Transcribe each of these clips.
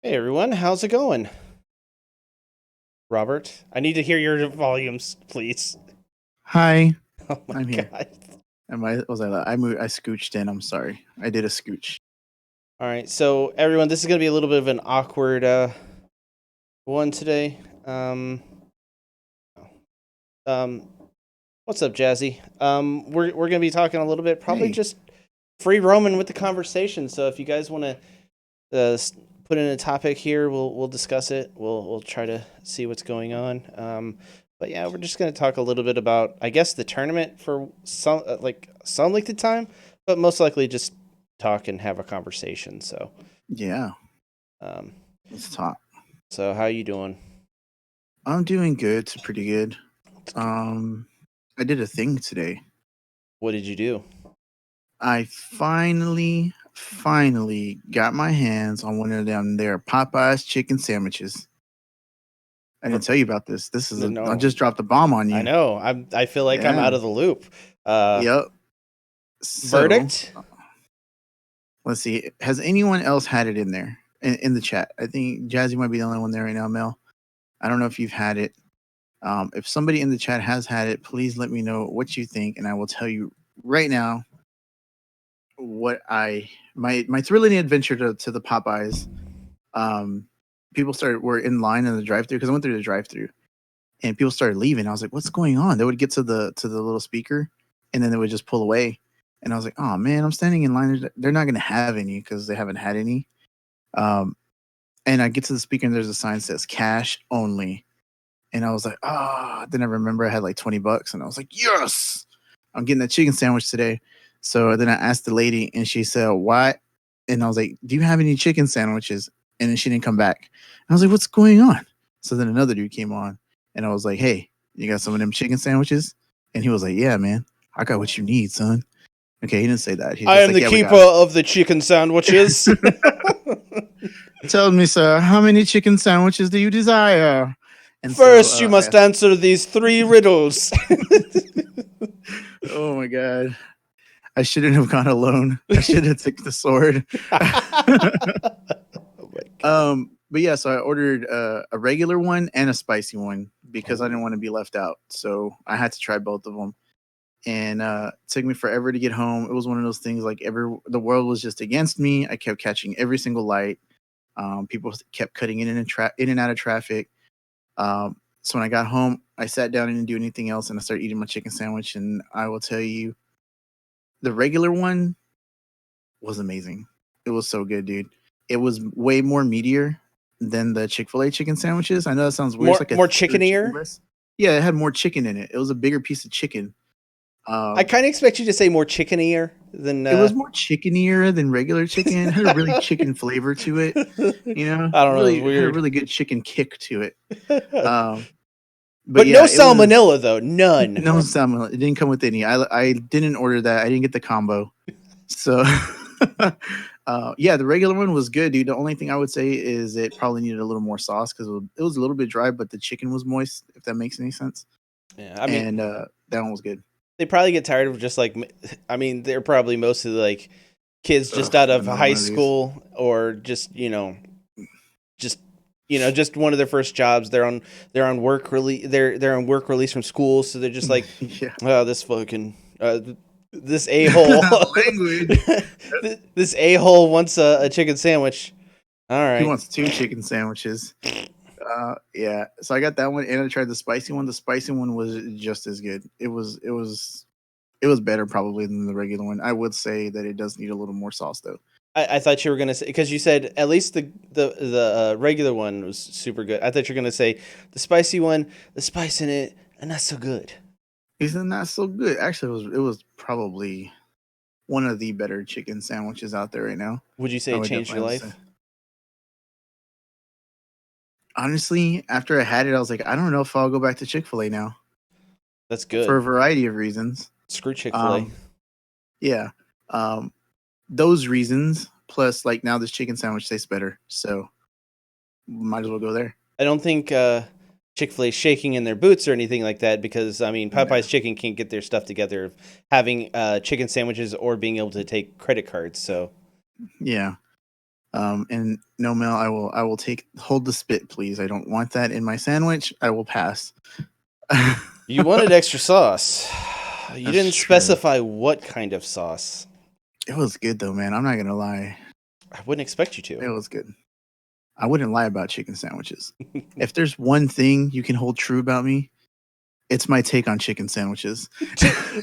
Hey everyone, how's it going? Robert, I need to hear your volumes, please. Hi, Oh my I'm here. god. Am I was I? I moved. I scooched in. I'm sorry. I did a scooch. All right, so everyone, this is going to be a little bit of an awkward one today. Um what's up, Jazzy? We're going to be talking a little bit probably Hey. just free roaming with the conversation. So if you guys want to put in a topic here, we'll discuss it. We'll try to see what's going on. But yeah, we're just gonna talk a little bit about, I guess, the tournament for some length of time, but most likely just talk and have a conversation. Yeah. Um, Let's talk. so how you doing? I'm doing good. It's pretty good. It's good. Um, I did a thing today. What did you do? I finally got my hands on one of them there Popeyes chicken sandwiches. I For, didn't tell you about this. This is I no, just dropped the bomb on I you. know. I feel like I'm Yeah. out of the loop. Uh, Yep. So Verdict? let's see. Has anyone else had it in there in the chat? I think Jazzy might be the only one there right now, Mel. I don't know if you've had it. If somebody in the chat has had it, please let me know what you think, and I will tell you right now what I my thrilling adventure to the Popeyes. Um, People were in line in the drive-through because I went through the drive-through, and people started leaving. I was like, "What's going on?" They would get to the little speaker, and then they would just pull away. And I was like, "Oh man, I'm standing in line. They're not going to have any because they haven't had any." Um, and I get to the speaker, and there's a sign that says "cash only." And I was like, ah, then I remember I had like $20 and I was like, yes, I'm getting a chicken sandwich today. So then I asked the lady and she said, what? And I was like, do you have any chicken sandwiches? And then she didn't come back. And I was like, what's going on? So then another dude came on and I was like, hey, you got some of them chicken sandwiches? And he was like, yeah, man, I got what you need, son. Okay, he didn't say that. He's I just am like, the yeah, we keeper got it. of the chicken sandwiches. Tell me, sir, how many chicken sandwiches do you desire? And so First, you I must asked, answer these three riddles. oh my God. I shouldn't have gone alone. I should have took the sword. Oh my god. But yeah, so I ordered a regular one and a spicy one because I didn't Oh. want to be left out. So I had to try both of them, and it took me forever to get home. It was one of those things like the world was just against me. I kept catching every single light. People kept cutting in and out of traffic. So when I got home, I sat down and didn't do anything else, and I started eating my chicken sandwich. And I will tell you, the regular one was amazing. It was so good, dude. It was way more meatier than the Chick-fil-A chicken sandwiches. I know that sounds weird. It's More like a more thicker chicken chickenier. breast. Yeah, it had more chicken in it. It was a bigger piece of chicken. I Um, kind of expect you to say more chickenier than. it was more chickenier than regular chicken. It had a really chicken flavor to it. You know, I don't know. It's really had a weird. really good chicken kick to it. Um, but But no yeah, it was salmonella though. None. no salmon. It didn't come with any. I didn't order that. I didn't get the combo. So, yeah, the regular one was good, dude. The only thing I would say is it probably needed a little more sauce because it was a little bit dry, but the chicken was moist, if that makes any sense. Yeah, I And mean, that one was good. they probably get tired of just like. I mean, they're probably mostly like kids just Ugh, out of another high one of these. school or just just one of their first jobs. They're on work release. They're on work release from school, so they're just like, Yeah. oh, this fucking this a hole, Language. this a hole wants a chicken sandwich. All He right, wants two chicken sandwiches. Yeah. So I got that one, and I tried the spicy one. The spicy one was just as good. It was better probably than the regular one. I would say that it does need a little more sauce though. I thought you were gonna say because you said at least the regular one was super good. I thought you were gonna say the spicy one, the spice in it, and not so good. Isn't that so good? Actually, it was probably one of the better chicken sandwiches out there right now. Would you say I it would changed definitely your have to say. life? Honestly, after I had it, I was like, I don't know if I'll go back to Chick-fil-A now That's for good. a variety of reasons. Screw Chick-fil-A. Um, yeah, um, those reasons plus like now this chicken sandwich tastes better, so might as well go there. I don't think Chick-fil-A is shaking in their boots or anything like that because I mean Yeah, Popeye's Chicken can't get their stuff together of having chicken sandwiches or being able to take credit cards. So yeah. And no, Mel, I will hold the spit, please. I don't want that in my sandwich. I will pass. You wanted extra sauce. You That's didn't true. specify what kind of sauce. It was good though, man. I'm not gonna lie. I wouldn't expect you It to. was good. I wouldn't lie about chicken sandwiches. If there's one thing you can hold true about me, it's my take on chicken sandwiches.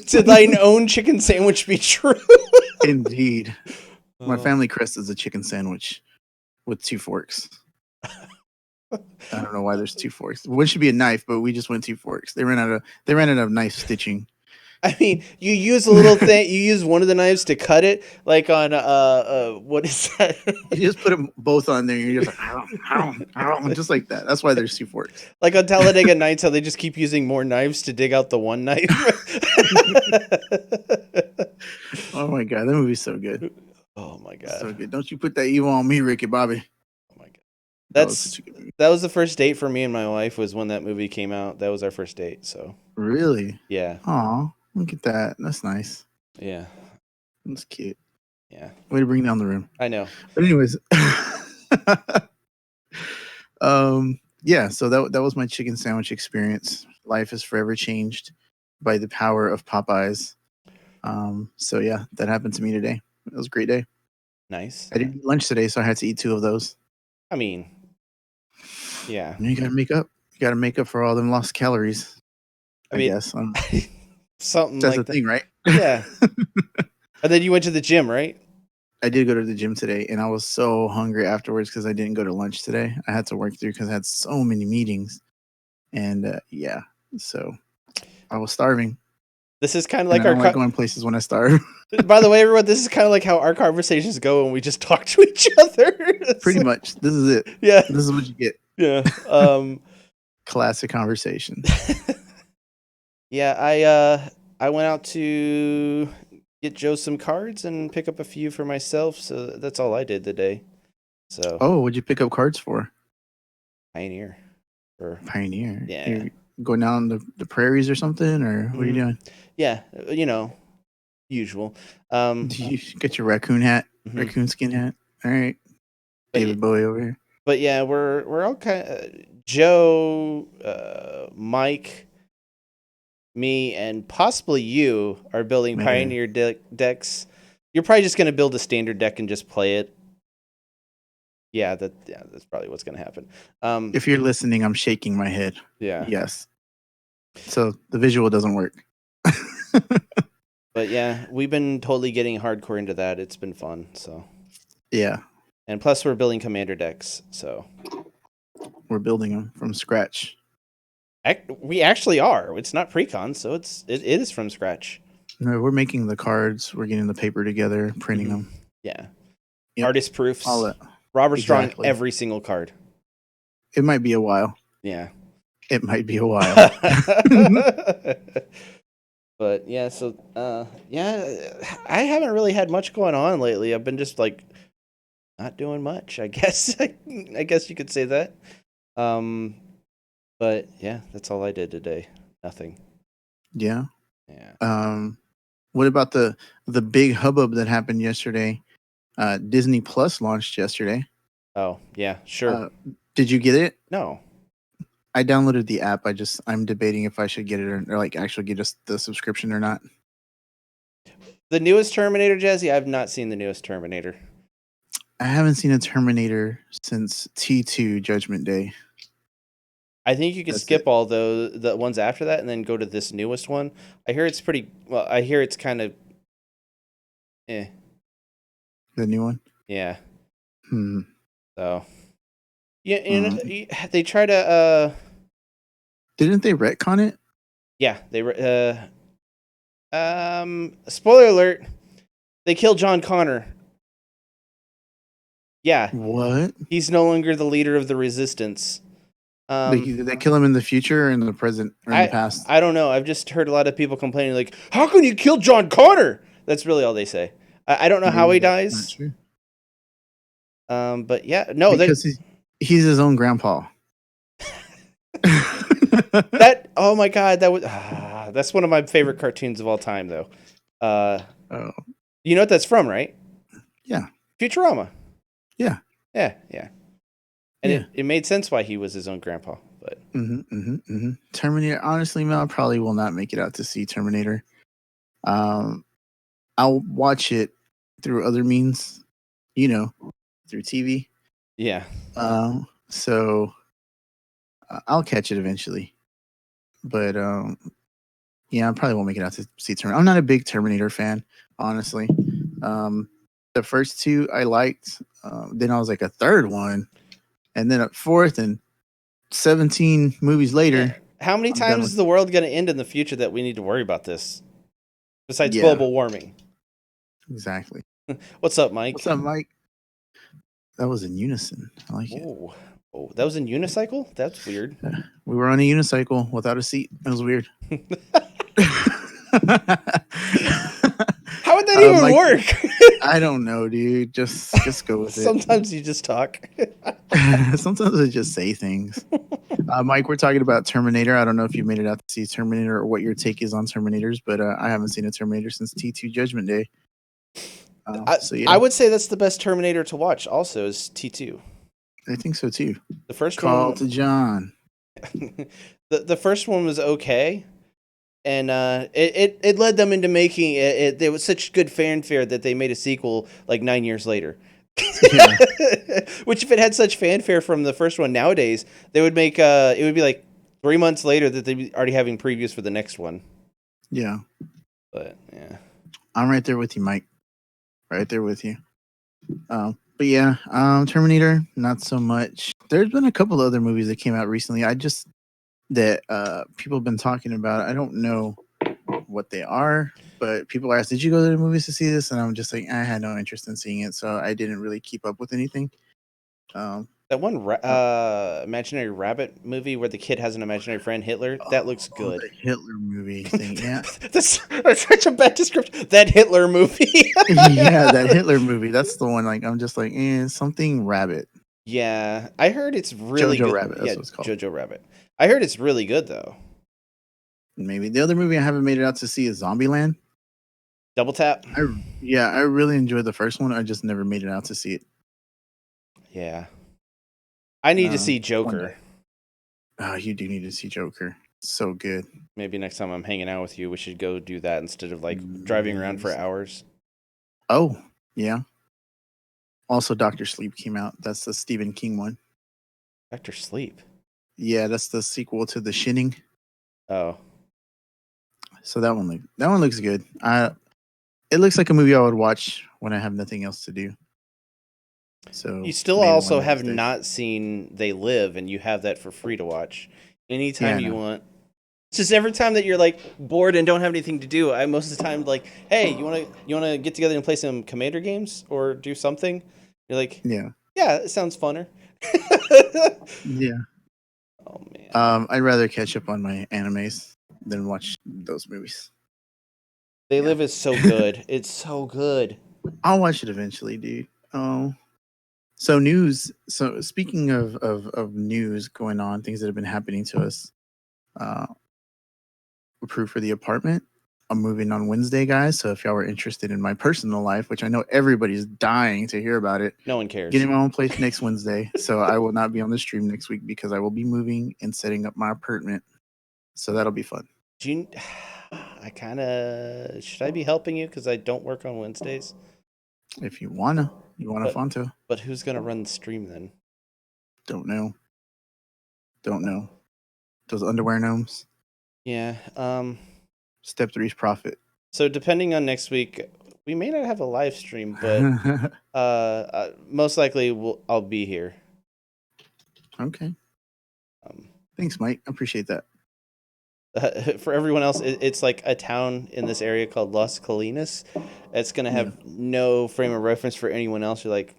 To thine own chicken sandwich be true. Indeed. My Oh. family crest is a chicken sandwich with 2 forks. I don't know why there's 2 forks. One should be a knife, but we just went 2 forks. They ran out of knife stitching. I mean, you use a little thing. You use one of the knives to cut it, like on what is that? You just put them both on there. And you're just like, just like that. That's why there's 2 forks. Like on Talladega Nights, how they just keep using more knives to dig out the one knife. Oh my god, that movie's so good. Oh my god. So good. Don't you put that evil on me, Ricky Bobby. Oh my god. That was That's such a good movie. that was the first date for me and my wife. Was when that movie came out. That was our first date. So Really? yeah, Aw, look at that. That's nice. yeah, That's cute. yeah. Way to bring down the room. I know. But anyways, yeah. So that was my chicken sandwich experience. Life is forever changed by the power of Popeyes. So yeah, that happened to me today. It was a great day. Nice. I didn't eat lunch today, so I had to eat 2 of those. I mean, yeah. You gotta make up. You gotta make up for all them lost calories. I I mean, guess something that's like the that. thing, right? Yeah. And then you went to the gym, right? I did go to the gym today, and I was so hungry afterwards because I didn't go to lunch today. I had to work through because I had so many meetings, and yeah, so I was starving. This is kind of And like I our. don't like going places when I starve. By the way, everyone, this is kind of like how our conversations go when we just talk to each other. It's Pretty like- much, this is it. Yeah. This is what you get. Yeah. Classic conversation. Yeah. I went out to get Joe some cards and pick up a few for myself. So that's all I did today. So Oh, what'd you pick up cards for? Pioneer. Or Pioneer. Yeah. You're going down the prairies or something, or what are you Mhm. doing? yeah, usual. Do you get your raccoon hat, Mhm. raccoon skin hat? All right, But David Bowie over here. But yeah, we're all kind of Joe, Mike, me, and possibly you are building Man. Pioneer decks. You're probably just gonna build a standard deck and just play it. Yeah, that's probably what's gonna happen. If you're listening, I'm shaking my head. Yeah, Yes. So the visual doesn't work. but yeah, we've been totally getting hardcore into that. It's been fun. So, Yeah, and plus we're building commander decks. So we're building them from scratch. we actually are. It's not pre-con, so it is from scratch. No, we're making the cards. We're getting the paper together, printing Mhm. them. Yeah, Yep. artist proofs. All that. Robert Strong, Exactly. every single card. It might be a while. Yeah. It might be a while. But yeah, so yeah, I haven't really had much going on lately. I've been just like not doing much, I guess. I guess you could say that. But yeah, that's all I did today. Nothing. Yeah. Yeah. What about the big hubbub that happened yesterday? Disney Plus launched yesterday. Oh, yeah, sure. Did you get it? No. I downloaded the app. I'm debating if I should get it or like actually get us the subscription or not. The newest Terminator, Jazzy, I've not seen the newest Terminator. I haven't seen a Terminator since T2 Judgment Day. I think you can That's skip it. all the ones after that and then go to this newest one. I hear it's pretty well. I hear it's kind of, The new one. yeah. So Yeah, they try to. didn't they retcon it? Yeah, they. Spoiler alert: they killed John Connor. Yeah, What? he's no longer the leader of the Resistance. Did they kill him in the future or in the present or in the past? I don't know. I've just heard a lot of people complaining, like, "How can you kill John Connor?" That's really all they say. I don't know how he Maybe that's not dies. true. But yeah, no, Because he's his own grandpa. that. Oh my god, that's one of my favorite cartoons of all time, though. Oh. You know what that's from, right? Yeah. Futurama. Yeah. Yeah, yeah. And Yeah. it made sense why he was his own grandpa. But Terminator. Honestly, Mel, I probably will not make it out to see Terminator. Um, I'll watch it through other means, through TV. yeah. So I'll catch it eventually. But yeah, I probably won't make it out to see Terminator. I'm not a big Terminator fan, honestly. The first two I liked. Then I was like a third one, and then a fourth, and 17 movies later, How many I'm done times with. is the world going to end in the future that we need to worry about this? Besides Yeah, global warming. exactly. What's up, Mike? What's up, Mike? That was in unison. I like it. Oh, oh, that was in unicycle? That's weird. We were on a unicycle without a seat. It was weird. How would that even Mike, work? I don't know, dude. Just go with it. Sometimes you just talk. Sometimes I just say things. Mike, we're talking about Terminator. I don't know if you made it out to see Terminator or what your take is on Terminators, but I haven't seen a Terminator since T2 Judgment Day. So yeah, I would say that's the best Terminator to watch. Also, is T2. I think so too. The first Call one, to John. the first one was okay, and it led them into making it. There was such good fanfare that they made a sequel like 9 years later. Yeah. Which, if it had such fanfare from the first one nowadays, they would make it would be like 3 months later that they'd be already having previews for the next one. Yeah. But yeah, I'm right there with you, Mike. Right there with you. But yeah, Terminator, not so much. There's been a couple other movies that came out recently. That people have been talking about. I don't know what they are, but people ask, "Did you go to the movies to see this?" And I'm just like, I had no interest in seeing it, so I didn't really keep up with anything. that one imaginary rabbit movie where the kid has an imaginary friend, Hitler. That looks good. The Hitler movie thing, yeah. that's such a bad description. That Hitler movie. Yeah, that Hitler movie. That's the one. Like, I'm just like, something rabbit. Yeah, I heard it's really Jojo good. Rabbit. That's Yeah, what it's called. Jojo Rabbit. I heard it's really good though. Maybe the other movie I haven't made it out to see is Zombieland. Double Tap. I really enjoyed the first one. I just never made it out to see it. Yeah, I need to see Joker. Oh, you do need to see Joker. So good. Maybe next time I'm hanging out with you, we should go do that instead of like driving around for hours. Oh, yeah. Also, Doctor Sleep came out. That's the Stephen King one. Doctor Sleep. Yeah, that's the sequel to The Shining. Oh, so that one looks good. It looks like a movie I would watch when I have nothing else to do. So you still also have not seen They Live, and you have that for free to watch anytime you want. It's just every time that you're like bored and don't have anything to do, I most of the time like, hey, you wanna get together and play some Commander games or do something? You're like, yeah, it sounds funner. Yeah. Oh man. I'd rather catch up on my animes than watch those movies. They Live is so good. It's so good. I'll watch it eventually, dude. Oh. So news. So speaking of news going on, things that have been happening to us. Approved for the apartment. I'm moving on Wednesday, guys. So if y'all were interested in my personal life, which I know everybody's dying to hear about it, no one cares. Getting my own place next Wednesday. So I will not be on the stream next week because I will be moving and setting up my apartment. So that'll be fun. I kind of should I be helping you because I don't work on Wednesdays. If you wanna Fonto. But who's gonna run the stream then? Don't know. Those underwear gnomes. Yeah. Step 3's profit. So depending on next week, we may not have a live stream, but most likely I'll be here. Okay. Thanks, Mike. I appreciate that. For everyone else, it's like a town in this area called Las Colinas. It's gonna have no frame of reference for anyone else. You're like,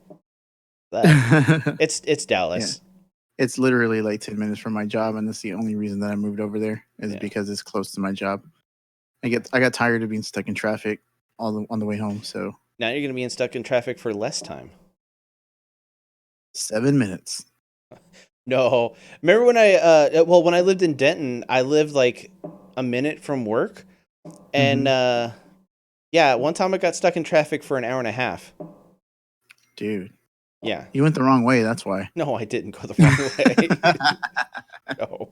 that. It's Dallas. Yeah. It's literally like 10 minutes from my job, and that's the only reason that I moved over there is because it's close to my job. I got tired of being stuck in traffic on the way home. So now you're gonna be stuck in traffic for less time. 7 minutes. No, remember when when I lived in Denton, I lived like a minute from work, and one time I got stuck in traffic for an hour and a half. Dude, Yeah. You went the wrong way. That's why. No, I didn't go the wrong way. No,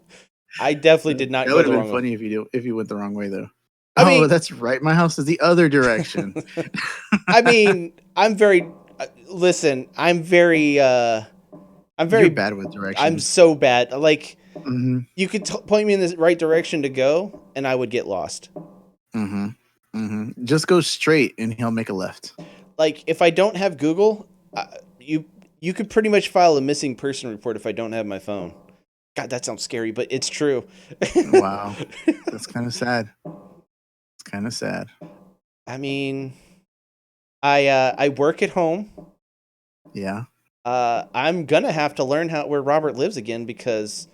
I definitely did not That go would have the been wrong way. funny if you went the wrong way though. I Oh, mean, that's right. My house is the other direction. I mean, I'm very. Listen, I'm very. You're bad with I'm directions. so bad. Like, Mm-hmm. you could point me in the right direction to go, and I would get lost. Mm-hmm. Mm-hmm. Just go straight, and he'll make a left. Like, if I don't have Google, you could pretty much file a missing person report if I don't have my phone. God, that sounds scary, but it's true. Wow, that's kind of sad. It's kind of sad. I mean, I work at home. Yeah. I'm gonna have to learn where Robert lives again because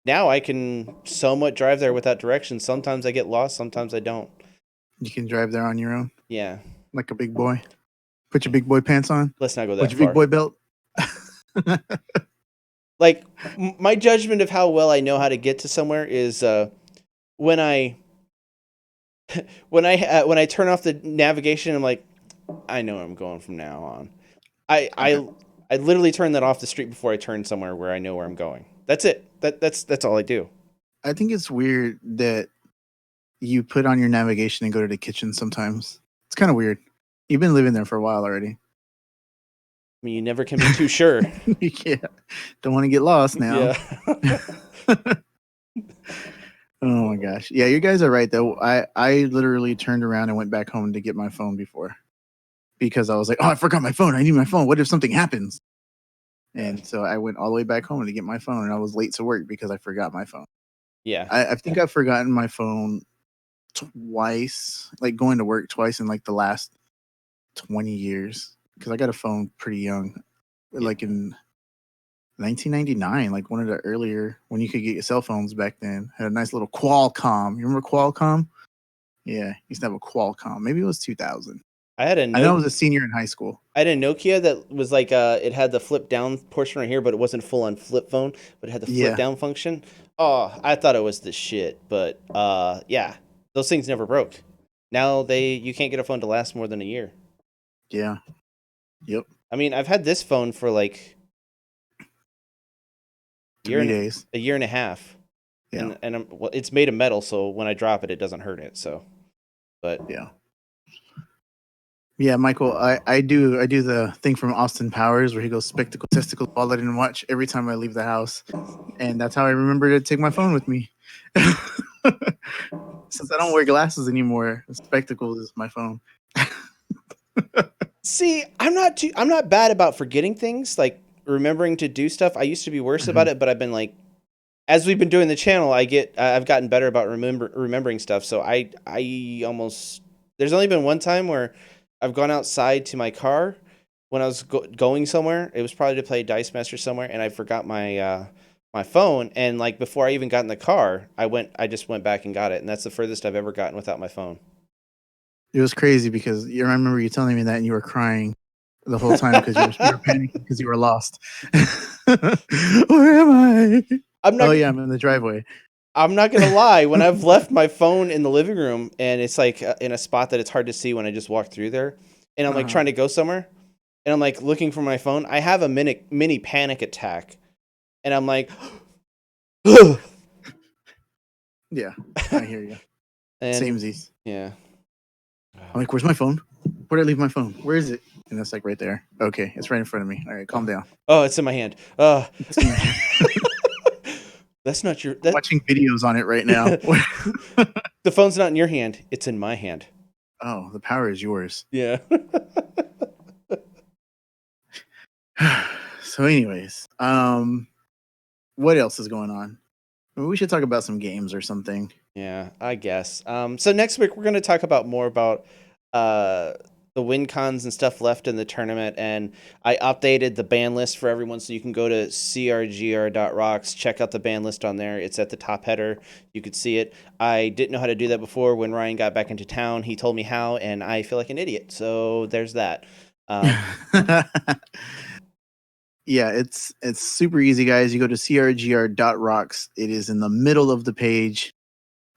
now I can somewhat drive there without directions. Sometimes I get lost, sometimes I don't. You can drive there on your own, Yeah, like a big boy. Put your big boy pants on. let's not go Put that your far. big boy belt. Like, my judgment of how well I know how to get to somewhere is when I when I turn off the navigation. I'm like, I know where I'm going from now on. I literally turn that off the street before I turn somewhere where I know where I'm going. That's it. That's all I do. I think it's weird that you put on your navigation and go to the kitchen sometimes. It's kind of weird. You've been living there for a while already. I mean, you never can be too sure. Yeah. Don't want to get lost now. Yeah. Oh my gosh. Yeah, you guys are right though. I literally turned around and went back home to get my phone before because I was like, oh, I forgot my phone. I need my phone. What if something happens? And so I went all the way back home to get my phone, and I was late to work because I forgot my phone. Yeah. I think I've forgotten my phone twice, like going to work twice in like the last 20 years because I got a phone pretty young, like in 1999, like one of the earlier when you could get your cell phones back then. Had a nice little Qualcomm. You remember Qualcomm? Yeah, used to have a Qualcomm. Maybe it was 2000. I know I was a senior in high school. had a Nokia that was like it had the flip down portion right here, but it wasn't full on flip phone, but it had the flip down function. Oh, I thought it was the shit, but yeah, those things never broke. Now you can't get a phone to last more than a year. Yeah. Yep. I mean, I've had this phone for like 3 days. a year and a half. Yeah. And well, it's made of metal, so when I drop it, it doesn't hurt it. So, but yeah. Yeah, Michael, I do the thing from Austin Powers where he goes spectacle, testicle, ball I didn't watch every time I leave the house. And that's how I remember to take my phone with me. Since I don't wear glasses anymore, spectacles is my phone. See, I'm not bad about forgetting things, like remembering to do stuff. I used to be worse about it, but I've been like, as we've been doing the channel, I've gotten better about remembering stuff. So I almost, there's only been one time where I've gone outside to my car when I was going somewhere. It was probably to play Dice Master somewhere, and I forgot my my phone. And like before I even got in the car, I just went back and got it, and that's the furthest I've ever gotten without my phone. It was crazy because I remember you telling me that and you were crying the whole time because you were panicking because you were lost. Where am I? I'm in the driveway. I'm not gonna lie. When I've left my phone in the living room and it's like in a spot that it's hard to see when I just walk through there, and I'm like trying to go somewhere, and I'm like looking for my phone, I have a mini panic attack, and I'm like, yeah, I hear you. Samesies. Yeah. I'm like, where's my phone? Where did I leave my phone? Where is it? And it's like right there. Okay, it's right in front of me. All right, calm down. Oh, it's in my hand. That's not your. I'm watching videos on it right now. The phone's not in your hand. It's in my hand. Oh, the power is yours. Yeah. So, anyways, what else is going on? Maybe we should talk about some games or something. Yeah, I guess. So next week we're going to talk about more about the win cons and stuff left in the tournament, and I updated the ban list for everyone, so you can go to crgr.rocks, check out the ban list on there. It's at the top header. You could see it. I didn't know how to do that before. When Ryan got back into town, he told me how, and I feel like an idiot. So there's that. Yeah, it's super easy, guys. You go to crgr.rocks. It is in the middle of the page.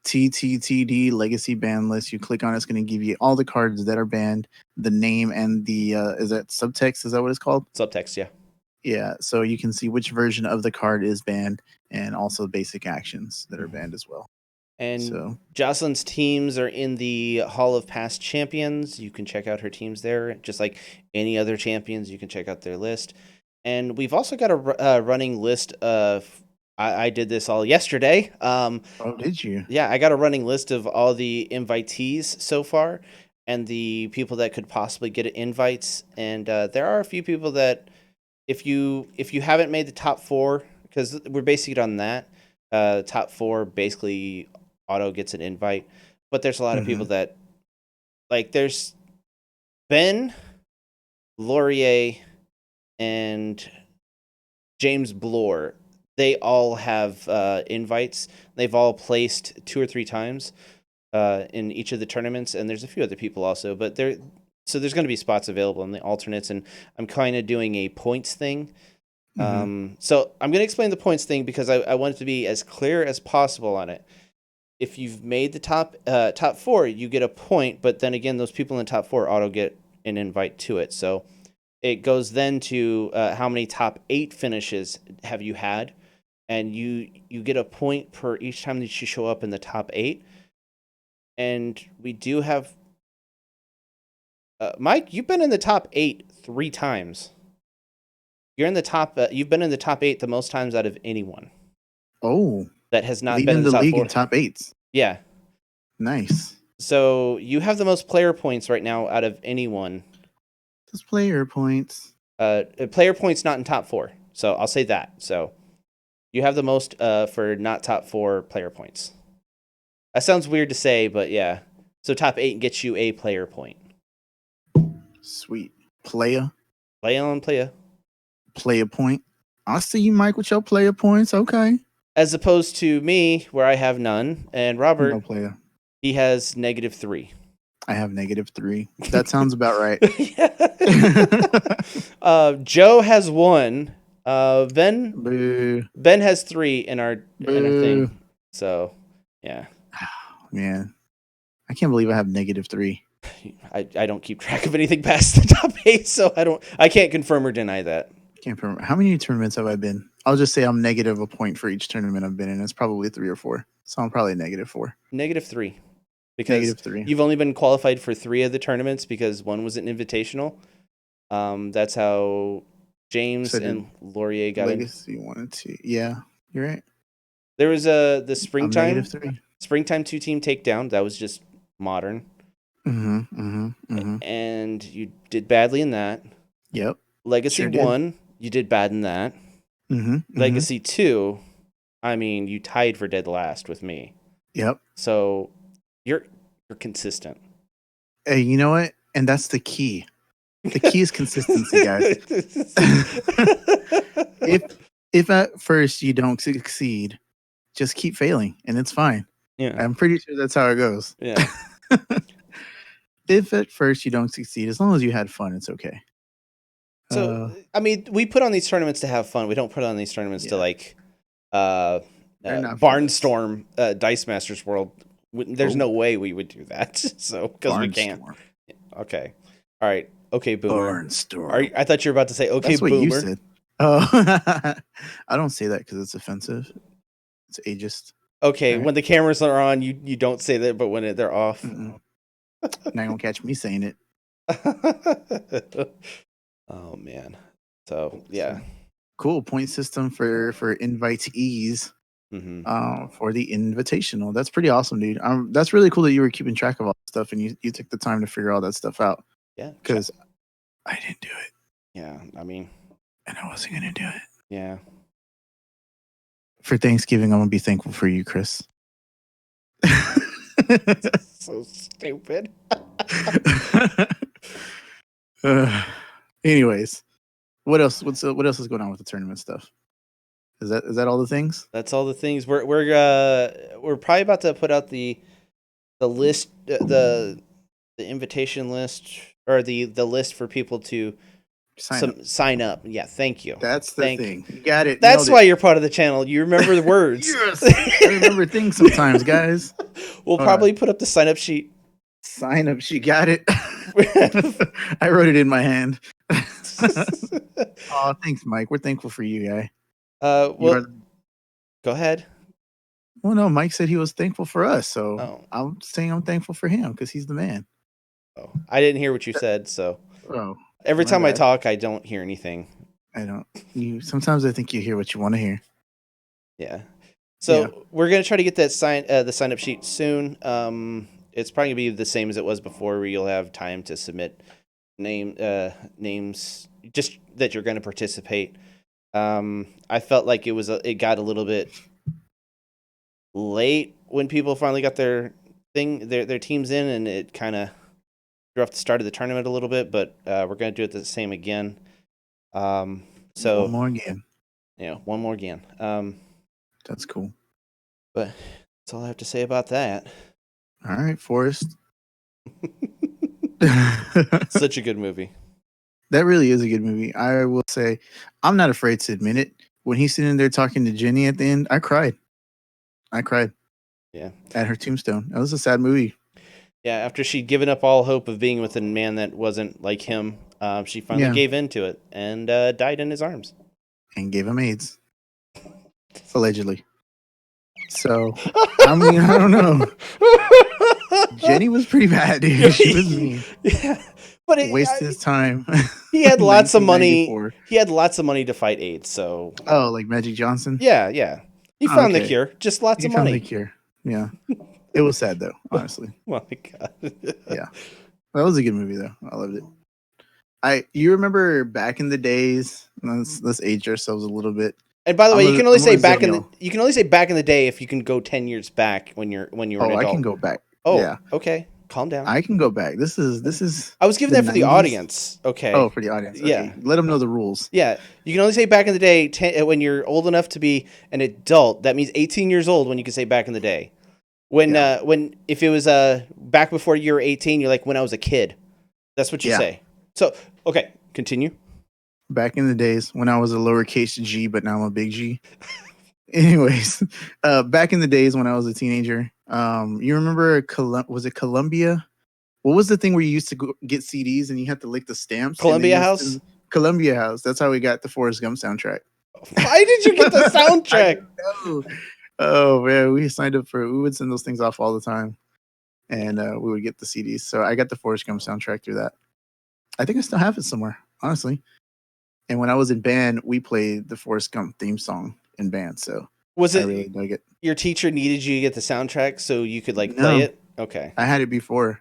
TTTD Legacy Ban List. You click on it, it's going to give you all the cards that are banned, the name, and the is that subtext? Is that what it's called? Subtext, yeah. Yeah. So you can see which version of the card is banned, and also basic actions that are banned as well. And So Jocelyn's teams are in the Hall of Past Champions. You can check out her teams there, just like any other champions. You can check out their list. And we've also got a running list of. I did this all yesterday. oh, did you? Yeah, I got a running list of all the invitees so far, and the people that could possibly get invites. And there are a few people that, if you haven't made the top 4, because we're basing it on that, top 4 basically auto gets an invite. But there's a lot of people that, like, there's Ben, Laurier, and James Bloor. They all have invites. They've all placed 2 or 3 times in each of the tournaments, and there's a few other people also. But there's going to be spots available in the alternates, and I'm kind of doing a points thing. So I'm going to explain the points thing because I want it to be as clear as possible on it. If you've made the top 4, you get a point, but then again, those people in the top 4 auto get an invite to it. So it goes then to how many top 8 finishes have you had, and you get a point per each time that you show up in the top 8. And we do have Mike, you've been in the top 8 3 times. You're in the top. You've been in the top 8 the most times out of anyone. Oh, that has not leading been in the the top league 4. in top 8s. Yeah. Nice. So you have the most player points right now out of anyone. Just player points. Player points not in top 4. So I'll say that. So you have the most for not top 4 player points. That sounds weird to say, but yeah. So top 8 gets you a player point. Sweet. Playa. Play on playa. Player point. I'll see you, Mike, with your player points. Okay. As opposed to me, where I have none, and Robert, No player. he has -3. I have -3. That sounds about right. Joe has 1. Ben Boo. Ben has 3 in our Boo. thing. So yeah. Man, I can't believe I have -3. I don't keep track of anything past the top 8, so I can't confirm or deny that. Can't remember. How many tournaments have I been? I'll just say I'm negative a point for each tournament I've been in. It's probably 3 or 4. So I'm probably -4. -3. Because -3. you've only been qualified for 3 of the tournaments because one was an invitational. That's how James and Laurier got Legacy 1 and 2. Yeah, you're right. There was the springtime -3. springtime 2-team takedown. That was just modern. And you did badly in that. Yep. Legacy Sure 1, you did bad in that. Legacy 2, I mean, you tied for dead last with me. Yep. So you're consistent. Hey, you know what? And that's the key. The key is consistency, guys. if at first you don't succeed, just keep failing, and it's fine. Yeah, I'm pretty sure that's how it goes. Yeah. If at first you don't succeed, as long as you had fun, it's okay. So I mean, we put on these tournaments to have fun. We don't put on these tournaments to like Barnstorm Dice Masters World. There's no way we would do that. So because we can't. Okay. All right. Okay, Boomer. Barnstorm. I thought you were about to say okay, That's what Boomer. you said. Oh, I don't say that because it's offensive. It's ageist. Okay, right. When the cameras are on, you don't say that, but when they're off, not gonna catch me saying it. Oh man. So yeah. Cool point system for invitees. For the invitational. That's pretty awesome, dude. That's really cool that you were keeping track of all that stuff and you took the time to figure all that stuff out. Yeah. Because I didn't do it. Yeah, I mean, and I wasn't gonna do it. Yeah. For Thanksgiving, I'm gonna be thankful for you, Chris. So stupid. Anyways, what else? What else is going on with the tournament stuff? Is that all the things? That's all the things. We're probably about to put out the list, the invitation list, or the list for people to Sign up. Yeah, thank you. That's the thing. You got it. That's Nailed why it. you're part of the channel. You remember the words. Yes. I remember things sometimes, guys. We'll probably put up the sign up sheet. Sign up. She got it. I wrote it in my hand. Oh, thanks, Mike. We're thankful for you, guy. Well, go ahead. Well, no, Mike said he was thankful for us, so I'm saying I'm thankful for him because he's the man. Oh, I didn't hear what you said, so every time I talk, I don't hear anything. I don't. Sometimes I think you hear what you want to hear. Yeah. So we're gonna try to get that the sign up sheet soon. It's probably gonna be the same as it was before, where you'll have time to submit names just that you're gonna participate. I felt like it got a little bit late when people finally got their teams in, and it kind of threw off the start of the tournament a little bit. But we're gonna do it the same again. So one more again. Yeah, one more again. That's cool. But that's all I have to say about that. All right, Forrest. Such a good movie. That really is a good movie. I will say, I'm not afraid to admit it. When he's sitting there talking to Jenny at the end, I cried. Yeah. At her tombstone. That was a sad movie. Yeah, after she'd given up all hope of being with a man that wasn't like him, she finally gave in to it and died in his arms. And gave him AIDS. Allegedly. So, I mean, I don't know. Jenny was pretty bad, dude. She was mean. Yeah. But wasted his time. He had lots of money. He had lots of money to fight AIDS, so like Magic Johnson? Yeah. He found the cure. Just lots of money. He found the cure. Yeah. It was sad though, honestly. Oh my god. Yeah. That was a good movie though. I loved it. You remember back in the days, let's age ourselves a little bit. And by the way, you can only say back in the day if you can go 10 years back when you're an adult. I can go back. Oh, yeah. Okay. Calm down. I can go back. This is I was giving that for the audience. Okay. Oh, for the audience. Okay. Yeah. Let them know the rules. Yeah. You can only say back in the day when you're old enough to be an adult. That means 18 years old when you can say back in the day. When if it was back before you were 18, you're like when I was a kid. That's what you say. So, okay, continue. Back in the days when I was a lowercase G, but now I'm a big G. Anyways, back in the days when I was a teenager, you remember was it Columbia? What was the thing where you used to go get CDs and you had to lick the stamps? Columbia House? Columbia House. That's how we got the Forrest Gump soundtrack. Why did you get the soundtrack? Oh man, we would send those things off all the time. And we would get the CDs. So I got the Forrest Gump soundtrack through that. I think I still have it somewhere, honestly. And when I was in band, we played the Forrest Gump theme song in band. So I really dug it. Your teacher needed you to get the soundtrack so you could play it? Okay. I had it before.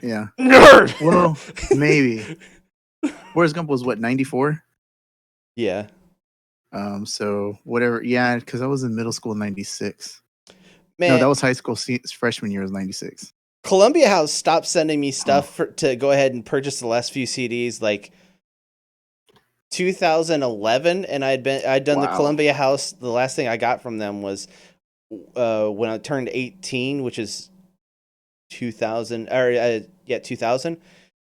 Yeah. Nerd! Well, maybe. Forrest Gump was what, 94? Yeah. So whatever. Yeah, because I was in middle school in 96. Man. No, that was high school. Freshman year was 96. Columbia House stopped sending me stuff to go ahead and purchase the last few CDs 2011, and I'd done the Columbia House. The last thing I got from them was when I turned 18, which is 2000 2000,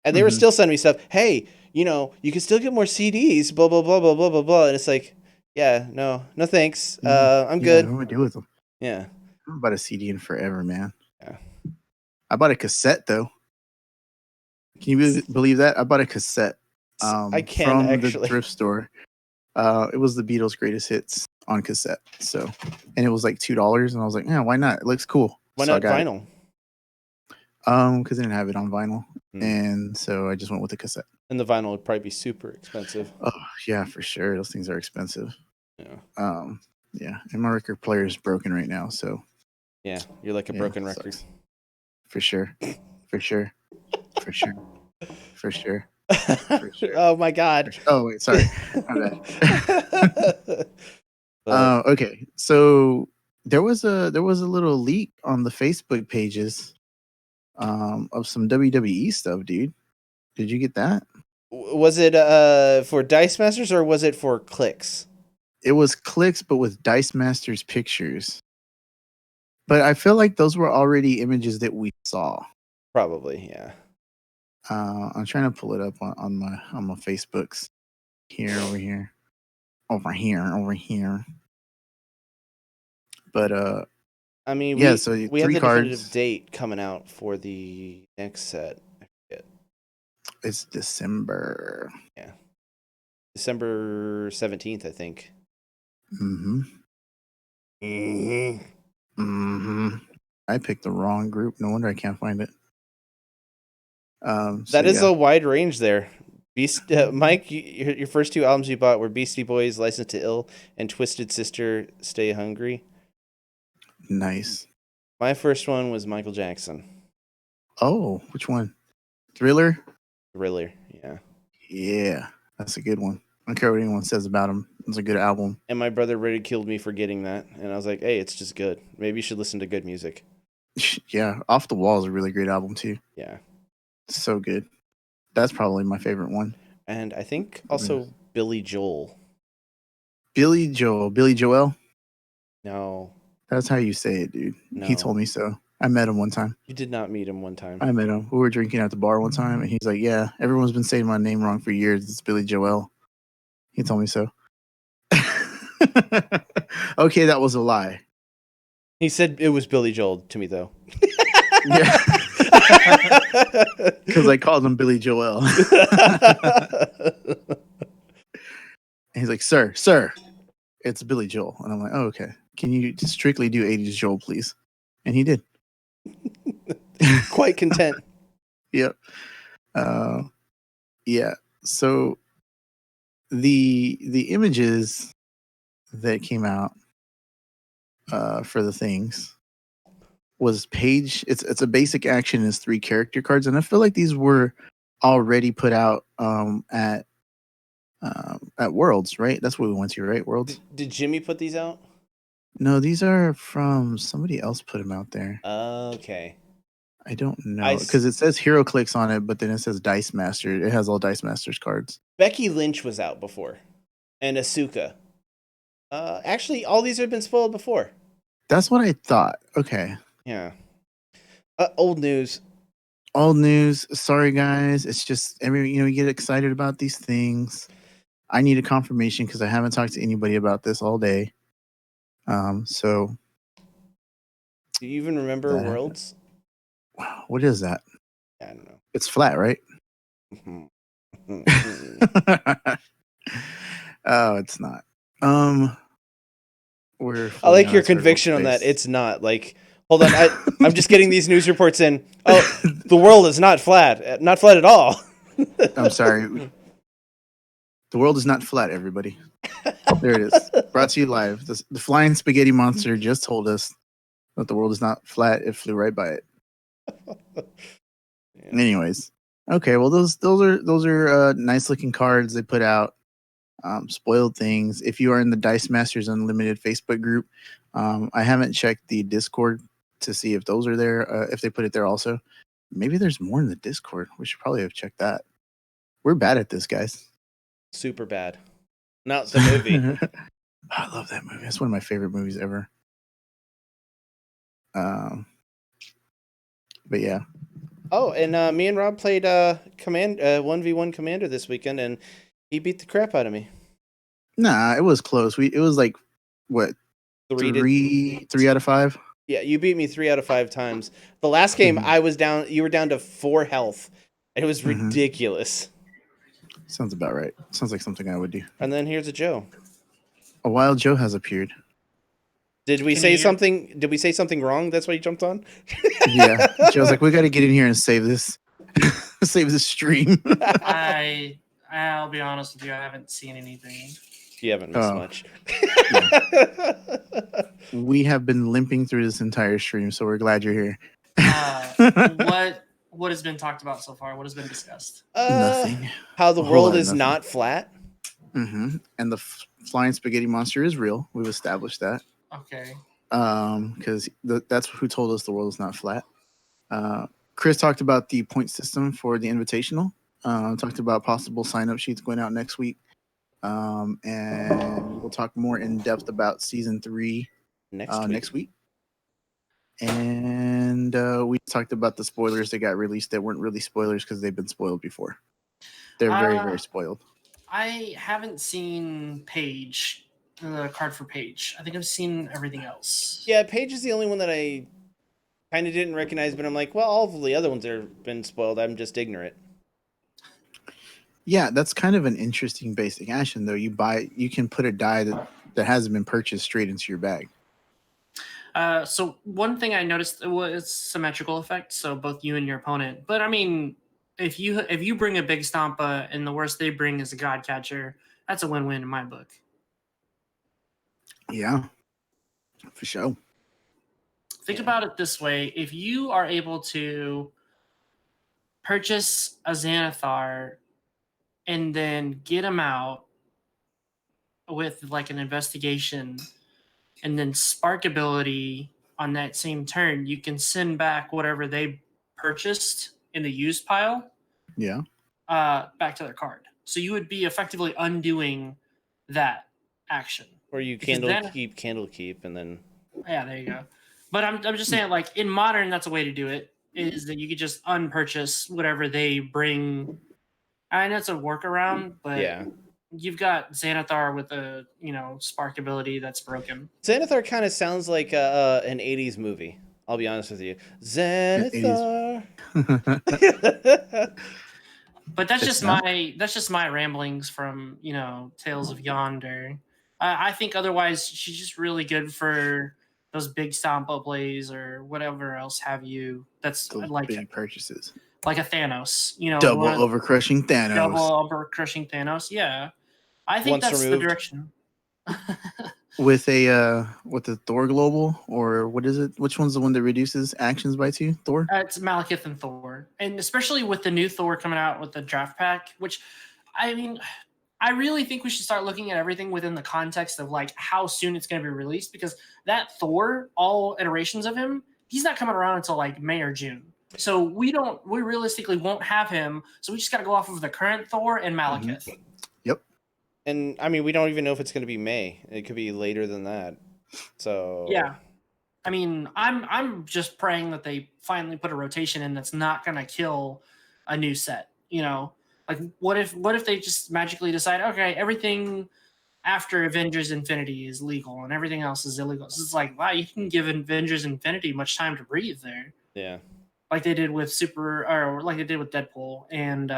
and they were still sending me stuff. Hey, you can still get more CDs. Blah blah blah blah blah blah blah. And it's like, no thanks. I'm good. What do I do with them? Yeah, I haven't bought a CD in forever, man. Yeah, I bought a cassette though. Can you believe that? I bought a cassette. I can from actually. The thrift store. It was the Beatles' greatest hits on cassette. So, and it was like $2, and I was like, yeah, why not? It looks cool. Why not vinyl? Because I didn't have it on vinyl, and so I just went with the cassette. And the vinyl would probably be super expensive. Oh yeah, for sure. Those things are expensive. Yeah. Yeah, and my record player is broken right now, so. Yeah, you're like a broken record. Sucks. For sure. For sure. For sure. For sure. Oh my god. Oh wait, sorry. My bad. Okay, so there was a little leak on the Facebook pages of some WWE stuff, dude. Did you get that? Was it for Dice Masters or was it for Clicks? It was Clicks, but with Dice Masters pictures. But I feel like those were already images that we saw. Probably, yeah. I'm trying to pull it up on my Facebooks. Over here. But I mean, yeah. So we have three the definitive cards. date coming out for the next set. I forget. It's December. Yeah, December 17th, I think. Mm-hmm. Mm-hmm. I picked the wrong group. No wonder I can't find it. So That is yeah. a wide range there. Mike, your first two albums you bought were Beastie Boys, License to Ill, and Twisted Sister, Stay Hungry. Nice. My first one was Michael Jackson, Oh, which one? Thriller? Thriller. Yeah. Yeah, that's a good one. I don't care what anyone says about him. It's a good album. And my brother ridiculed me for getting that, and I was like, "Hey, it's just good. Maybe you should listen to good music." Yeah, Off the Wall is a really great album too. Yeah. So good. That's probably my favorite one. And I think also Billy Joel. Billy Joel. No, That's how you say it, dude. no. He told me so. I met him one time. You did not meet him one time. I met him. We were drinking at the bar one time, and he's like, "Yeah, everyone's been saying my name wrong for years. It's Billy Joel." He told me so. Okay, that was a lie. He said it was Billy Joel to me, though. Yeah, because I called him Billy Joel. And he's like, "Sir, it's Billy Joel." And I'm like, "Oh, okay. Can you just strictly do 80s Joel, please?" And he did. Quite content. Yep. Yeah. So the images that came out for the things was page. It's a basic action is 3 character cards, and I feel like these were already put out at Worlds, right? That's what we went to, right? Worlds. Did Jimmy put these out? No, these are from somebody else put them out there. Okay. I don't know because it says Hero Clicks on it, but then it says Dice Master. It has all Dice Masters cards. Becky Lynch was out before, and Asuka. Actually, all these have been spoiled before. That's what I thought. Okay. Yeah. Old news. Old news. Sorry, guys. It's just you get excited about these things. I need a confirmation because I haven't talked to anybody about this all day. So. Do you even remember Worlds? What is that? I don't know. It's flat, right? Oh, it's not. I like your conviction on that. It's not. Like, hold on. I'm just getting these news reports in. Oh, the world is not flat. Not flat at all. I'm sorry. The world is not flat, everybody. There it is. Brought to you live. The flying spaghetti monster just told us that the world is not flat. It flew right by it. Yeah. Anyways, okay. Well, those are nice looking cards they put out. Spoiled things. If you are in the Dice Masters Unlimited Facebook group, I haven't checked the Discord to see if those are there. If they put it there also, maybe there's more in the Discord. We should probably have checked that. We're bad at this, guys. Super bad. Not the movie. I love that movie. That's one of my favorite movies ever. But yeah. Oh, and me and Rob played 1v1 Commander this weekend, and he beat the crap out of me. Nah, it was close. It was like what 3 out of 5. Yeah, you beat me 3 out of 5 times. The last game I was down. You were down to 4 health. It was ridiculous. Sounds about right. Sounds like something I would do. And then here's a Joe. A wild Joe has appeared. Did we say something? Did we say something wrong? That's why you jumped on? Yeah. Joe's like, we got to get in here and save this. Save this stream. I'll be honest with you. I haven't seen anything. You haven't missed much. We have been limping through this entire stream, so we're glad you're here. What has been talked about so far? What has been discussed? Nothing. How the world is not flat. And the flying spaghetti monster is real. We've established that. Okay. Because that's who told us the world is not flat. Chris talked about the point system for the invitational. Talked about possible sign-up sheets going out next week. And we'll talk more in depth about season 3 next week. And we talked about the spoilers that got released that weren't really spoilers because they've been spoiled before. They're very, very spoiled. I haven't seen Paige, the card for Paige. I think I've seen everything else. Yeah, Paige is the only one that I kind of didn't recognize, but I'm like, well, all of the other ones have been spoiled. I'm just ignorant. Yeah, that's kind of an interesting basic action, though. You can put a die that hasn't been purchased straight into your bag. So one thing I noticed was symmetrical effect, so both you and your opponent. But I mean, if you bring a big Stompa and the worst they bring is a Godcatcher, that's a win-win in my book. Yeah, for sure. Think about it this way: if you are able to purchase a Xanathar and then get him out with like an investigation and then spark ability on that same turn, you can send back whatever they purchased in the used pile Yeah. back to their card. So you would be effectively undoing that action. Or you Because then- candle keep, and then Yeah, there you go. But I'm just saying, like, in Modern, that's a way to do it, is that you could just unpurchase whatever they bring. I know it's a workaround, but yeah. you've got Xanathar with a, spark ability that's broken. Xanathar kind of sounds like an 80s movie. I'll be honest with you. Xanathar. But that's It's just my ramblings from, Tales of Yonder. I think otherwise she's just really good for those big Stompa plays or whatever else have you. That's Those like big purchases. like a Thanos, Double overcrushing Thanos. Double over-crushing Thanos. Yeah, I think Once that's removed. the direction. With the Thor Global, or what is it? Which one's the one that reduces actions by 2? Thor? It's Malekith and Thor, and especially with the new Thor coming out with the draft pack, which, I mean, I really think we should start looking at everything within the context of like how soon it's going to be released, because that Thor, all iterations of him, he's not coming around until like May or June. So we realistically won't have him. So we just got to go off of the current Thor and Malekith. Yep. And I mean, we don't even know if it's going to be May. It could be later than that. So Yeah. I mean, I'm just praying that they finally put a rotation in that's not going to kill a new set. Like what if they just magically decide, okay, everything after Avengers Infinity is legal and everything else is illegal. So it's like, wow, you can give Avengers Infinity much time to breathe there. Yeah. Like they did with like they did with Deadpool and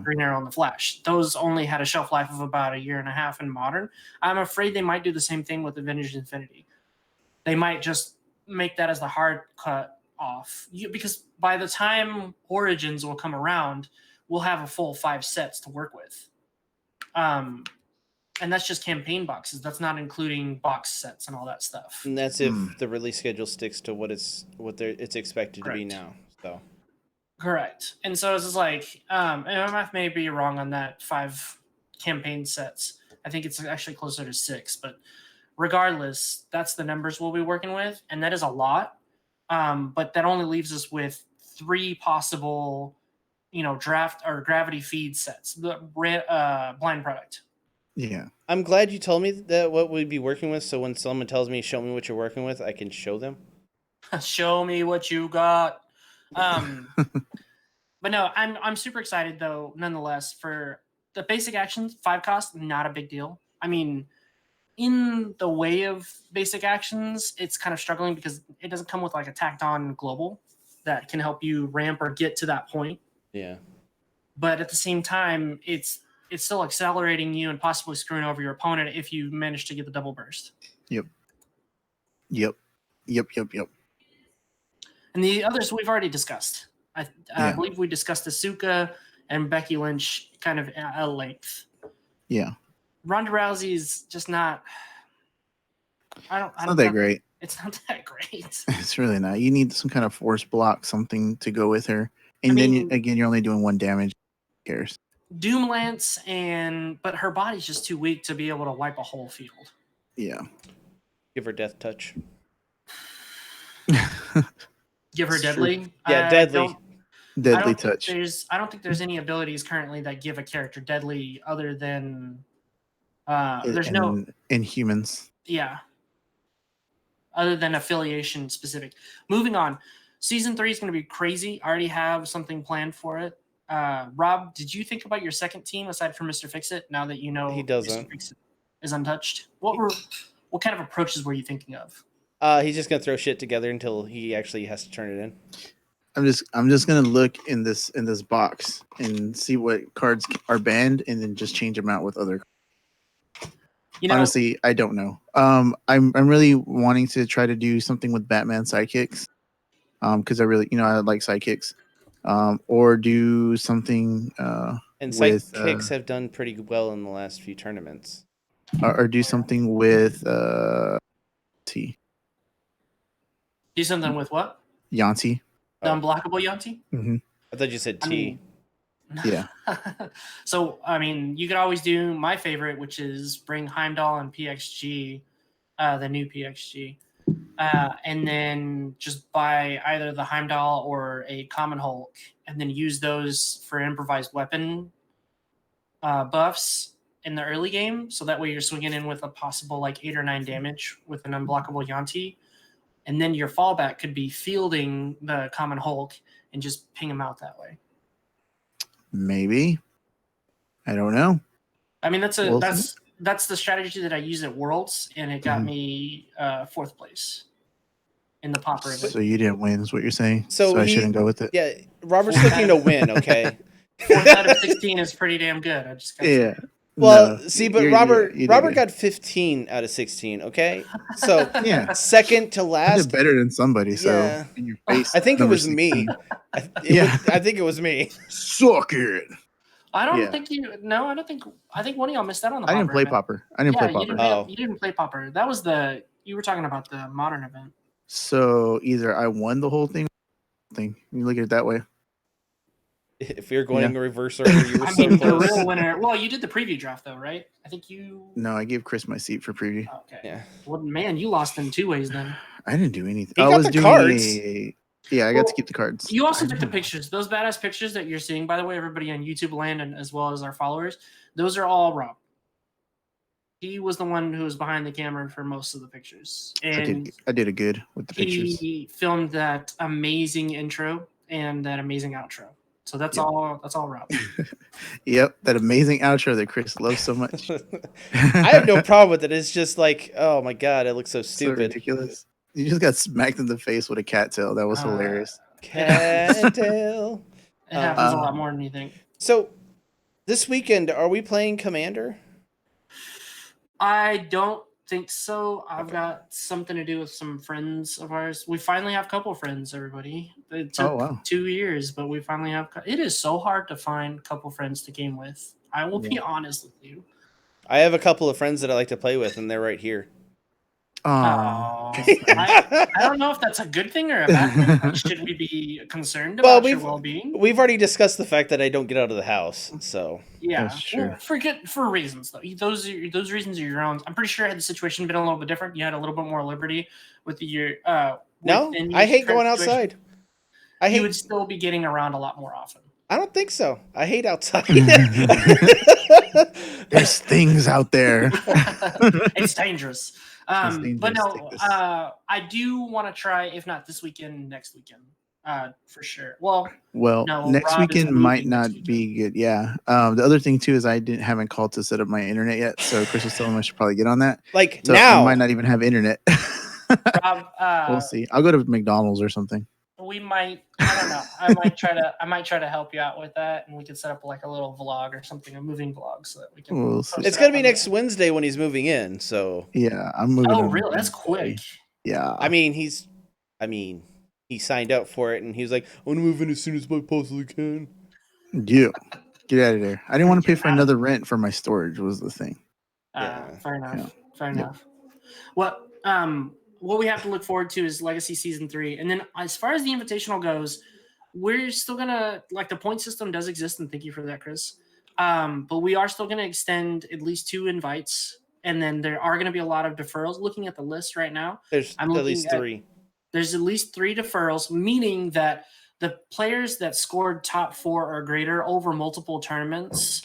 Green Arrow and the Flash. Those only had a shelf life of about 1.5 years in Modern. I'm afraid they might do the same thing with Avengers Infinity. They might just make that as the hard cut off. Because by the time Origins will come around, we'll have a full 5 sets to work with. And that's just campaign boxes. That's not including box sets and all that stuff. And that's if the release schedule sticks to what it's expected Correct. to be now. So Correct. And so it's just like, and my math may be wrong on that 5 campaign sets. I think it's actually closer to 6, but regardless, that's the numbers we'll be working with, and that is a lot. But that only leaves us with 3 possible, draft or gravity feed sets. The blind product. Yeah. I'm glad you told me that what we'd be working with. So when someone tells me, "Show me what you're working with," I can show them. Show me what you got. But no, I'm super excited though, nonetheless, for the basic actions. 5 cost, not a big deal. I mean, in the way of basic actions, it's kind of struggling because it doesn't come with like a tacked on global that can help you ramp or get to that point. Yeah. But at the same time, it's still accelerating you and possibly screwing over your opponent if you manage to get the double burst. Yep. And the others we've already discussed. I believe we discussed Asuka and Becky Lynch kind of at length. Yeah. Ronda Rousey's just not. It's not that great. It's not that great. It's really not. You need some kind of force block, something to go with her. And then you're only doing 1 damage. Who cares? Doomlance but her body's just too weak to be able to wipe a whole field. Yeah. Give her death touch. Give her It's deadly. Yeah, deadly. Deadly touch. I don't think there's any abilities currently that give a character deadly other than there's no in humans. yeah. other than affiliation specific. Moving on, season 3 is going to be crazy. I already have something planned for it. Rob, did you think about your second team aside from Mr. Fix-It? Now that you know He doesn't. Mr. Fix-It is untouched, what kind of approaches were you thinking of? He's just gonna throw shit together until he actually has to turn it in. I'm just gonna look in this box and see what cards are banned, and then just change them out with other. You know, Honestly, I don't know. I'm really wanting to try to do something with Batman sidekicks, because I really, I like sidekicks, or do something And with sidekicks have done pretty well in the last few tournaments. or do something with T do something with what? Yanti. The Oh. unblockable Yanti? Mm-hmm. I thought you said I T. mean, Yeah. So, I mean, you could always do my favorite, which is bring Heimdall and PXG, the new PXG, and then just buy either the Heimdall or a Common Hulk, and then use those for improvised weapon buffs in the early game. So that way you're swinging in with a possible like 8 or 9 damage with an unblockable Yanti. And then your fallback could be fielding the Common Hulk and just ping him out that way. Maybe. I don't know. I mean, that's We'll the strategy that I used at Worlds, and it got me 4th place in the popper event. So you didn't win, is what you're saying. So I he- shouldn't go with it. Yeah, Robert's looking to win. Okay. 4th out of 16 is pretty damn good. I just gotta say. Yeah. Well, No, see, but you're- Robert you did Robert good. got 15 out of 16. Okay, so Yeah. second to I last. did better than somebody. So Yeah. in your face. I think it number was me. 16. Yeah, I think it was me. Suck it. I don't Yeah. think you. No, I don't think. I think one of y'all missed out on the. I didn't popper play event. Popper. I didn't Yeah, play you Popper. didn't, Oh. you didn't play popper. That was the. You were talking about the modern event. So either I won the whole thing. You look at it that way. If you're going in reverse order, you were I so mean, the close. real winner. Well, you did the preview draft though, right? I think you. No, I gave Chris my seat for preview. Okay. Yeah. Well, man, you lost in 2 ways then. I didn't do anything. He I got was the doing cards. Yeah, I got to Well, keep the cards. You also took the pictures. Those badass pictures that you're seeing, by the way, everybody on YouTube land and as well as our followers, those are all Rob. He was the one who was behind the camera for most of the pictures. And I did a good with the pictures. he filmed that amazing intro and that amazing outro. So that's Yep. all Rob. Yep, that amazing outro that Chris loves so much. I have no problem with it. It's just like, oh my god, it looks so So stupid. ridiculous. You just got smacked in the face with a cattail. That was hilarious. Cat and tail. It happens a lot more than you think. So, this weekend, are we playing Commander? I don't think so. I've got something to do with some friends of ours. We finally have a couple friends, everybody. It took Oh, wow. 2 years, but we finally have. It is so hard to find a couple friends to game with. I will be honest with you. I have a couple of friends that I like to play with, and they're right here. Oh, I don't know if that's a good thing or a bad thing. Like, should we be concerned Well, about your we've- well-being? We've already discussed the fact that I don't get out of the house, so Yeah, That's true. well, for reasons though. Those reasons are your own. I'm pretty sure had the situation been a little bit different, you had a little bit more liberty with your. no, within your I hate current going situation. outside. I You hate. would still be getting around a lot more often. I don't think so. I hate outside. There's things out there. It's dangerous. It's But dangerous. no, Take this. I do want to try, if not this weekend, next weekend, for sure. Well, Well, No, next Rob is weekend moving might next not weekend. be good. Yeah. The other thing too is I haven't called to set up my internet yet. So Chris was telling me I should probably get on that. Like So now, I might not even have internet. Rob, We'll see. I'll go to McDonald's or something. we might. I don't know. I might try to help you out with that, and we could set up like a little vlog or something, a moving vlog, so that we can. We'll see. post it's that gonna be on next the- Wednesday when he's moving in. So Yeah, I'm moving. Oh, on really? That's Wednesday. quick. Yeah. I mean, he signed up for it, and he was like, "I want to move in as soon as I possibly can." Yeah. Get out of there. I didn't want to pay for Get out. another rent for my storage. Was the thing. Yeah. Fair enough. Yeah. Fair Yep. enough. What we have to look forward to is Legacy Season 3, and then as far as the Invitational goes, we're still gonna the point system does exist, and thank you for that, Chris. But we are still gonna extend at least 2 invites, and then there are gonna be a lot of deferrals. Looking at the list right now, There's I'm at looking least at- 3. there's at least 3 deferrals, meaning that the players that scored top 4 or greater over multiple tournaments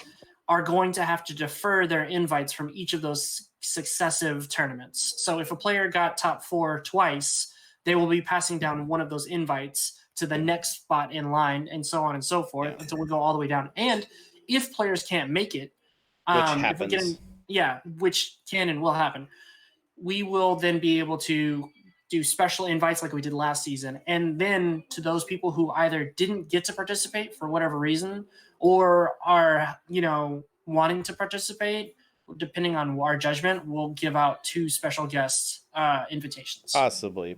are going to have to defer their invites from each of those successive tournaments. So if a player got top 4 twice, they will be passing down one of those invites to the next spot in line, and so on and so forth until we go all the way down. And if players can't make it, Which if we get happens. which can and will happen, we will then be able to do special invites like we did last season. And then to those people who either didn't get to participate for whatever reason or are, wanting to participate, depending on our judgment, we'll give out 2 special guest invitations. Possibly.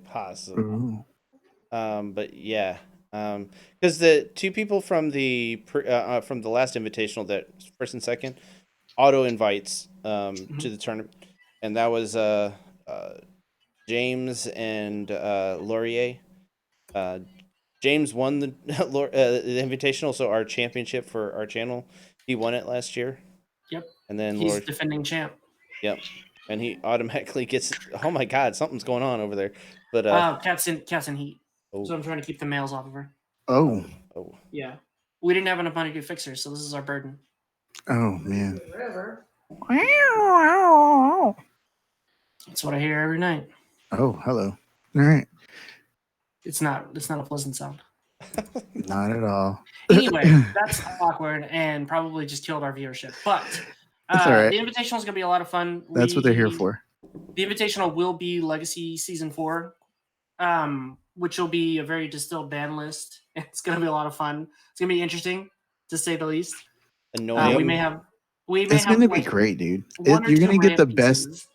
Ooh. But yeah, because the 2 people from the last invitational, that first and second, auto invites to the tournament, and that was James and Laurier. James won the invitational, so our championship for our channel. He won it last year. Yep. And then He's defending champ. Yep. And he automatically gets. Oh my God, something's going on over there. But cat's in heat. oh, So I'm trying to keep the males off of her. Oh. Yeah. We didn't have enough money to fix her, so this is our burden. Oh man. That's what I hear every night. Oh, hello. All right. It's not a pleasant sound. Not at all. Anyway, that's awkward and probably just killed our viewership. But That's all right. the Invitational is going to be a lot of fun. That's what they're here for. The Invitational will be Legacy Season 4, which will be a very distilled ban list. It's going to be a lot of fun. It's going to be interesting, to say the least. annoying. We may have. It's going to be great, dude. You're going to get the best.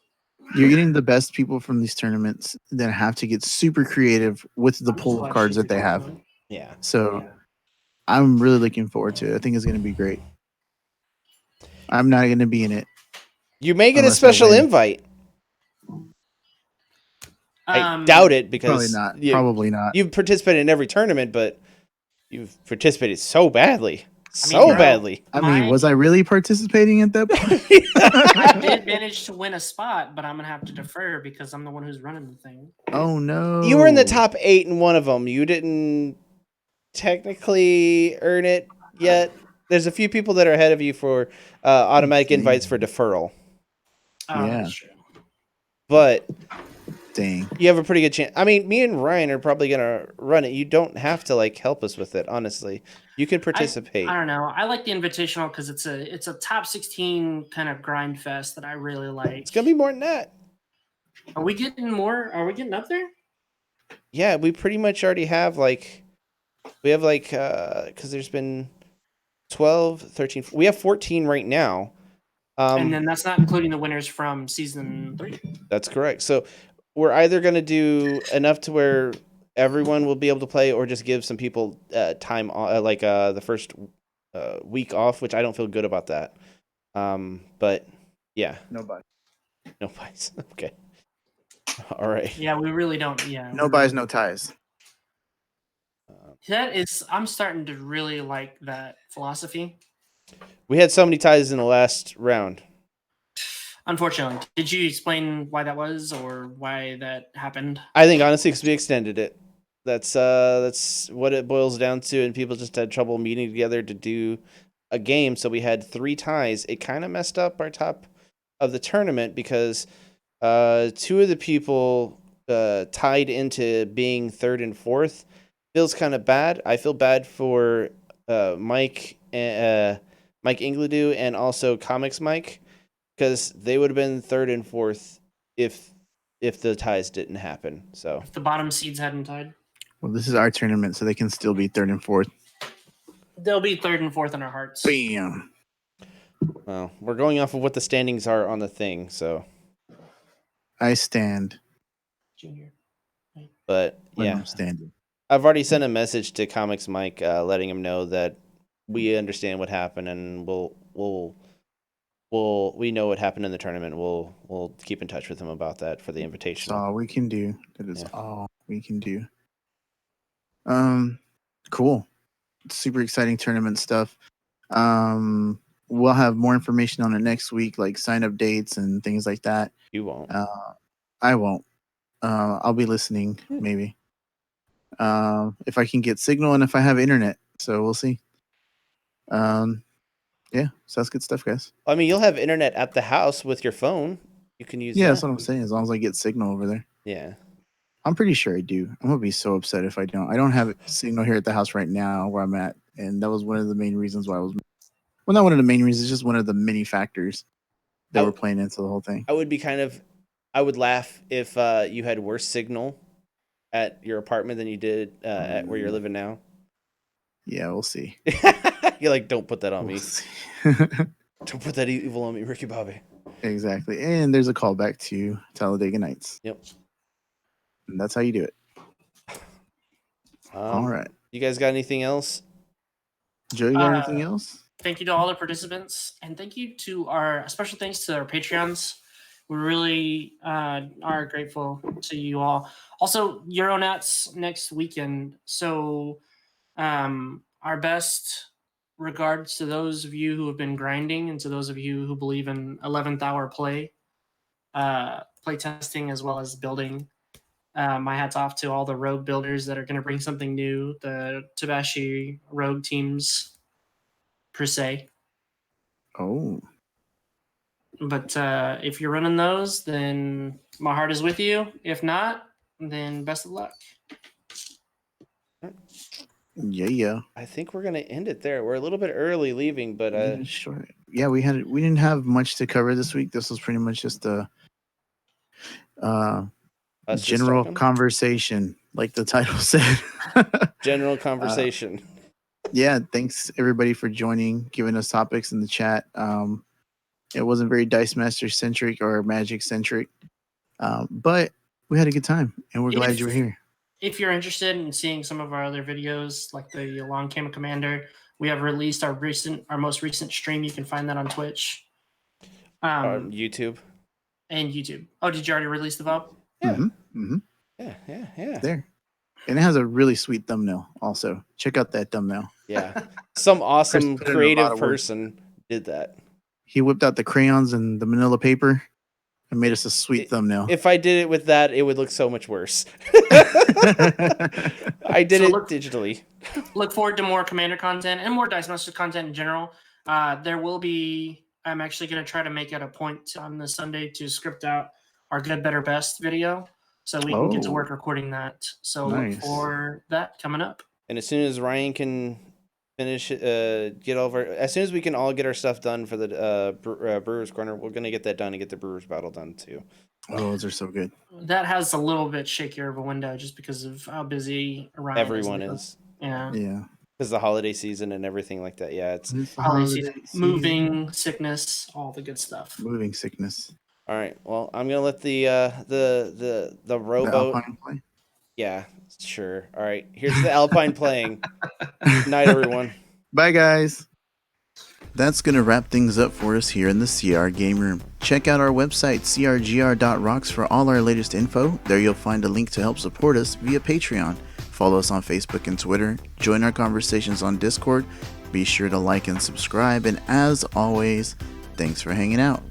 You're getting the best people from these tournaments that have to get super creative with the pool of cards that they have. Yeah. So I'm really looking forward to it. I think it's going to be great. I'm not going to be in it. You may get a special invite. I doubt it because probably not. You've participated in every tournament, but you've participated so badly. Badly. I mean, was I really participating at that point? I did manage to win a spot, but I'm going to have to defer because I'm the one who's running the thing. Oh, no. You were in the top 8 in one of them. You didn't technically earn it yet. There's a few people that are ahead of you for automatic invites for deferral. Oh, yeah. That's true. But dang, you have a pretty good chance. I mean, me and Ryan are probably going to run it. You don't have to help us with it, honestly. You can participate. I don't know. I like the Invitational because it's a top 16 kind of grind fest that I really like. It's gonna be more than that. Are we getting more? Are we getting up there? Yeah, we pretty much already have because there's been 12, 13. We have 14 right now. And then that's not including the winners from season 3. That's correct. So we're either gonna do enough to where everyone will be able to play, or just give some people time, the first week off, which I don't feel good about that. But yeah, no buys. Okay, all right. Yeah, we really don't. Yeah, no buys, no ties. I'm starting to really like that philosophy. We had so many ties in the last round. Unfortunately, did you explain why that was or why that happened? I think honestly, because we extended it. That's what it boils down to, and people just had trouble meeting together to do a game. So we had 3 ties. It kind of messed up our top of the tournament because 2 of the people tied into being 3rd and 4th. Feels kind of bad. I feel bad for Mike Ingledew and also Comics Mike, because they would have been 3rd and 4th if the ties didn't happen. So if the bottom seeds hadn't tied. Well, this is our tournament, so they can still be 3rd and 4th. They'll be 3rd and 4th in our hearts. Bam. Well, we're going off of what the standings are on the thing, so I stand. Junior. But yeah, I'm standing. I've already sent a message to Comics Mike, letting him know that we understand what happened, and we know what happened in the tournament. We'll keep in touch with him about that for the invitation. That's all we can do. That is all we can do. Cool. Super exciting tournament stuff. We'll have more information on it next week, like sign up dates and things like that. You won't. I won't. I'll be listening maybe. If I can get signal and if I have internet. So we'll see. Yeah, so that's good stuff, guys. I mean, you'll have internet at the house with your phone. You can use Yeah, that. that's what I'm saying. As long as I get signal over there. Yeah. I'm pretty sure I do. I'm gonna be so upset if I don't. I don't have signal here at the house right now where I'm at, and that was one of the main reasons why I was. Well, not one of the main reasons, just one of the many factors that were playing into the whole thing. I would laugh if you had worse signal at your apartment than you did at where you're living now. Yeah, we'll see. You're like, don't put that on We'll me. see. Don't put that evil on me, Ricky Bobby. Exactly. And there's a callback to Talladega Nights. Yep. And that's how you do it. All right. You guys got anything else? Joe, you got anything else? Thank you to all the participants, and thank you to our special thanks to our Patreons. We really are grateful to you all. Also, Euronats next weekend. So our best regards to those of you who have been grinding and to those of you who believe in 11th hour play testing as well as building. My hat's off to all the rogue builders that are going to bring something new, the Tabashi rogue teams per se. Oh. But if you're running those, then my heart is with you. If not, then best of luck. Yeah. I think we're gonna end it there. We're a little bit early leaving, but sure. Yeah, we didn't have much to cover this week. This was pretty much just a general conversation, like the title said. General conversation. Yeah, thanks everybody for joining, giving us topics in the chat. It wasn't very Dice Master centric or Magic centric, but we had a good time, and we're glad you were here. If you're interested in seeing some of our other videos, like the Long Camo Commander, we have released our most recent stream. You can find that on Twitch, YouTube, and YouTube. Oh, did you already release the VOD? Yeah. Mm-hmm. Yeah. There, and it has a really sweet thumbnail. Also, check out that thumbnail. Yeah, some awesome creative person did that. He whipped out the crayons and the manila paper and made us a sweet thumbnail. If I did it with that, it would look so much worse. I did it digitally. Look forward to more Commander content and more Dice Master content in general. There will be. I'm actually going to try to make it a point on this Sunday to script out our good, better, best video, so we can get to work recording that. So look for that coming up. And as soon as Ryan can finish, get over, as soon as we can all get our stuff done for the Brewers Corner, we're gonna get that done and get the Brewers Battle done too. Oh, those are so good. That has a little bit shakier of a window just because of how busy Ryan everyone is. Yeah. Because the holiday season and everything like that. Yeah, it's holiday season. Moving sickness, all the good stuff. Moving sickness. All right. Well, I'm gonna let the rowboat. The Alpine play? Yeah, sure. All right. Here's the Alpine playing. Good night, everyone. Bye, guys. That's going to wrap things up for us here in the CR Game Room. Check out our website, crgr.rocks, for all our latest info. There you'll find a link to help support us via Patreon. Follow us on Facebook and Twitter. Join our conversations on Discord. Be sure to like and subscribe. And as always, thanks for hanging out.